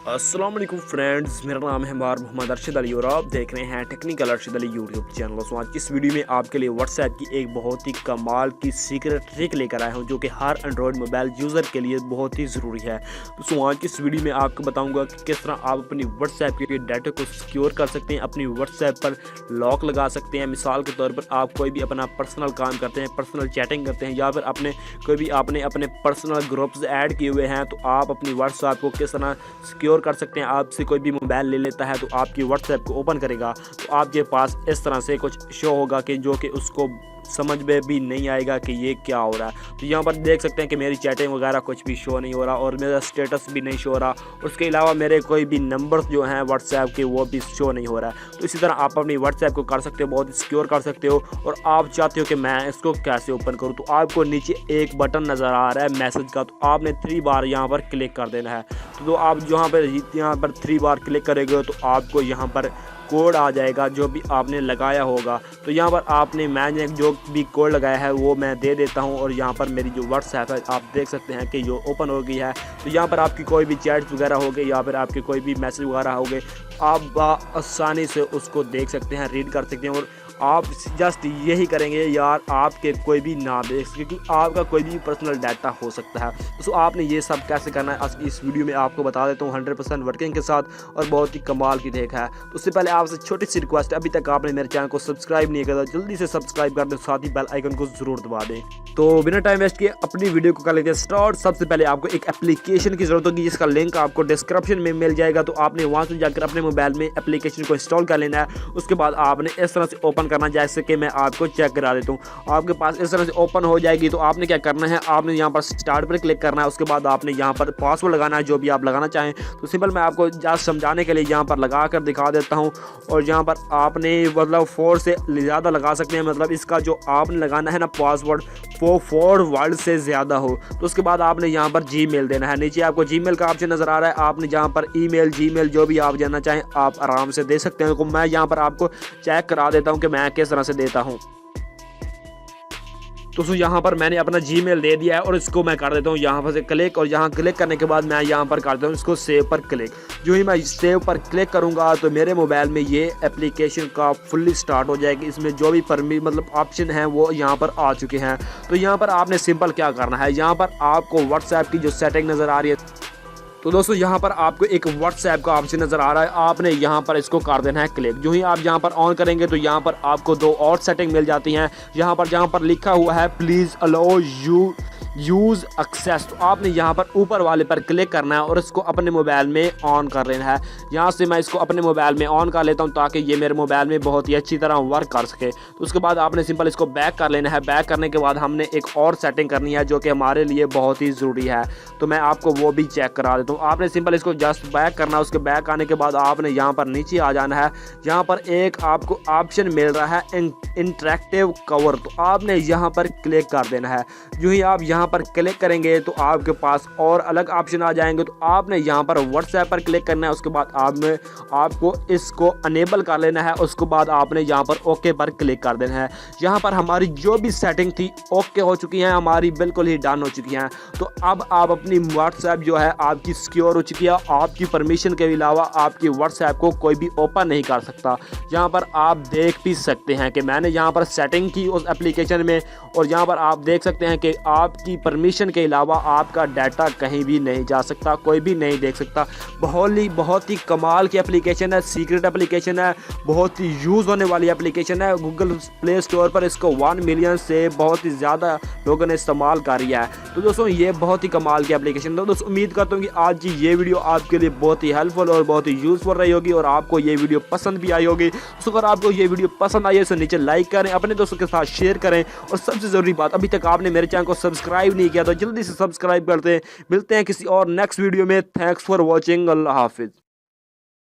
अस्सलाम वालेकुम फ्रेंड्स, मेरा नाम है मोहम्मद अरशद अली और आप देख रहे हैं technical Arshad Ali YouTube channel. So आज की इस वीडियो में आपके लिए व्हाट्सएप की एक बहुत ही कमाल की सीक्रेट ट्रिक लेकर आया हूं जो कि हर एंड्रॉयड मोबाइल यूज़र के लिए बहुत ही ज़रूरी है। तो आज की इस वीडियो में आपको बताऊंगा कि किस तरह आप अपनी व्हाट्सएप के डाटा को सिक्योर कर सकते हैं, अपनी व्हाट्सएप पर लॉक लगा सकते हैं। मिसाल के तौर पर आप कोई भी अपना पर्सनल काम करते हैं, पर्सनल चैटिंग करते हैं या फिर आपने अपने पर्सनल ग्रुप्स ऐड किए हुए हैं, तो आप अपनी व्हाट्सएप को किस तरह सिक्योर कर सकते हैं। आपसे कोई भी मोबाइल ले लेता है तो आपकी व्हाट्सएप को ओपन करेगा तो आपके पास इस तरह से कुछ शो होगा कि जो कि उसको समझ में भी नहीं आएगा कि ये क्या हो रहा है। तो यहाँ पर देख सकते हैं कि मेरी चैटिंग वगैरह कुछ भी शो नहीं हो रहा और मेरा स्टेटस भी नहीं शो हो रहा। उसके अलावा मेरे कोई भी नंबर्स जो हैं व्हाट्सएप के वो भी शो नहीं हो रहा है। तो इसी तरह आप अपनी व्हाट्सएप को कर सकते हो, बहुत सिक्योर कर सकते हो। और आप चाहते हो कि मैं इसको कैसे ओपन करूँ, तो आपको नीचे एक बटन नज़र आ रहा है मैसेज का, तो आपने 3 बार यहाँ पर क्लिक कर देना है। तो आप यहाँ पर 3 बार क्लिक करेंगे तो आपको यहाँ पर कोड आ जाएगा जो भी आपने लगाया होगा। तो यहाँ पर मैंने जो भी कोड लगाया है वो मैं दे देता हूँ और यहाँ पर मेरी जो व्हाट्सएप है आप देख सकते हैं कि जो ओपन हो गई है। तो यहाँ पर आपकी कोई भी चैट्स वगैरह हो गए या फिर आपके कोई भी मैसेज वगैरह हो गए, आप आसानी से उसको देख सकते हैं, रीड कर सकते हैं। और आप जस्ट यही करेंगे यार, आपके कोई भी ना देख सके क्योंकि आपका कोई भी पर्सनल डाटा हो सकता है। तो आपने ये सब कैसे करना है आज इस वीडियो में आपको बता देता हूँ 100% वर्किंग के साथ और बहुत ही कमाल की देख है। तो उससे पहले आपसे छोटी सी रिक्वेस्ट है, अभी तक आपने मेरे चैनल को सब्सक्राइब नहीं किया तो जल्दी से सब्सक्राइब कर दें, साथ ही बेल आइकन को जरूर दबा दें। तो बिना टाइम वेस्ट किए अपनी वीडियो को कर लेते हैं स्टार्ट। सबसे पहले आपको एक एप्लीकेशन की जरूरत होगी जिसका लिंक आपको डिस्क्रिप्शन में मिल जाएगा। तो आपने वहाँ से जाकर अपने मोबाइल में एप्लीकेशन को इंस्टॉल कर लेना है। उसके बाद आपने इस तरह से ओपन करना, जैसे कि मैं आपको चेक करा देता हूँ। आपके पास इस तरह से ओपन हो जाएगी। तो आपने क्या करना है, आपने यहाँ पर स्टार्ट पर क्लिक करना है। उसके बाद आपने यहाँ पर पासवर्ड लगाना है जो भी आप लगाना चाहें। तो सिंपल मैं आपको जस्ट समझाने के लिए यहाँ पर लगा कर दिखा देता हूँ। और यहाँ पर आपने मतलब 4 से ज़्यादा लगा सकते हैं, मतलब इसका जो आपने लगाना है ना पासवर्ड वो 4 वर्ड से ज़्यादा हो। तो उसके बाद आपने यहाँ पर जीमेल देना है। नीचे आपको जीमेल का ऑप्शन नज़र आ रहा है, आपने जहाँ पर ईमेल जीमेल जो भी आप जानना चाहें आप आराम से दे सकते हैं। तो मैं यहाँ पर आपको चेक करा देता हूँ कि मैं किस तरह से देता हूँ। तो यहाँ पर मैंने अपना जीमेल दे दिया है और इसको मैं कर देता हूँ यहाँ पर से क्लिक। और यहाँ क्लिक करने के बाद मैं यहाँ पर करता हूँ इसको सेव पर क्लिक। जो ही मैं सेव पर क्लिक करूँगा तो मेरे मोबाइल में ये एप्लीकेशन का फुल्ली स्टार्ट हो जाएगी। इसमें जो भी मतलब ऑप्शन हैं वो यहाँ पर आ चुके हैं। तो यहाँ पर आपने सिंपल क्या करना है, यहाँ पर आपको व्हाट्सएप की जो सेटिंग नज़र आ रही है, तो दोस्तों यहाँ पर आपको एक व्हाट्सएप का ऑप्शन नज़र आ रहा है, आपने यहाँ पर इसको कर देना है क्लिक। जो ही आप यहाँ पर ऑन करेंगे तो यहाँ पर आपको 2 और सेटिंग मिल जाती हैं। जहाँ पर लिखा हुआ है please allow you use access, तो आपने यहाँ पर ऊपर वाले पर क्लिक करना है और इसको अपने मोबाइल में ऑन कर लेना है। यहाँ से मैं इसको अपने मोबाइल में ऑन कर लेता हूँ ताकि ये मेरे मोबाइल में बहुत ही अच्छी तरह वर्क कर सके। तो उसके बाद आपने सिंपल इसको बैक कर लेना है। बैक करने के बाद हमने एक और सेटिंग करनी है जो कि हमारे लिए बहुत ही ज़रूरी है, तो मैं आपको वो भी चेक करा देता हूँ। आपने सिंपल इसको जस्ट बैक करना है। उसके बैक आने के बाद आपने यहाँ पर नीचे आ जाना है। यहाँ पर एक आपको ऑप्शन मिल रहा है इंटरेक्टिव कवर, तो आपने यहाँ पर क्लिक कर देना है। जो ही आप यहाँ पर क्लिक करेंगे तो आपके पास और अलग ऑप्शन आ जाएंगे। तो आपने यहाँ पर व्हाट्सएप पर क्लिक करना है। उसके बाद आपको इसको अनेबल कर लेना है। उसके बाद आपने यहाँ पर ओके पर क्लिक कर देना है। यहाँ पर हमारी जो भी सेटिंग थी ओके हो चुकी हैं, हमारी बिल्कुल ही डन हो चुकी हैं। तो अब आप अपनी व्हाट्सएप जो है आपकी सिक्योर हो चुकी है। आपकी परमिशन के अलावा आपकी व्हाट्सएप को कोई भी ओपन नहीं कर सकता। यहाँ पर आप देख भी सकते हैं कि मैंने यहाँ पर सेटिंग की उस एप्लीकेशन में, और यहाँ पर आप देख सकते हैं कि आपकी परमिशन के अलावा आपका डाटा कहीं भी नहीं जा सकता, कोई भी नहीं देख सकता। बहुत ही कमाल की एप्लीकेशन है, सीक्रेट एप्लीकेशन है, बहुत ही यूज़ होने वाली एप्लीकेशन है। गूगल प्ले स्टोर पर इसको 1 मिलियन से बहुत ही ज़्यादा लोगों ने इस्तेमाल कर लिया है। तो दोस्तों ये बहुत ही कमाल की एप्लीकेशन है। दोस्तों उम्मीद करता हूँ कि आज की ये वीडियो आपके लिए बहुत ही हेल्पफुल और बहुत ही यूज़फुल रही होगी और आपको ये वीडियो पसंद भी आई होगी। तो अगर आपको ये वीडियो पसंद आई है तो नीचे लाइक करें, अपने दोस्तों के साथ शेयर करें, और सबसे ज़रूरी बात, अभी तक आपने मेरे चैनल को सब्सक्राइब नहीं किया तो जल्दी से सब्सक्राइब करते हैं। मिलते हैं किसी और नेक्स्ट वीडियो में। Thanks for watching. अल्लाह हाफिज़।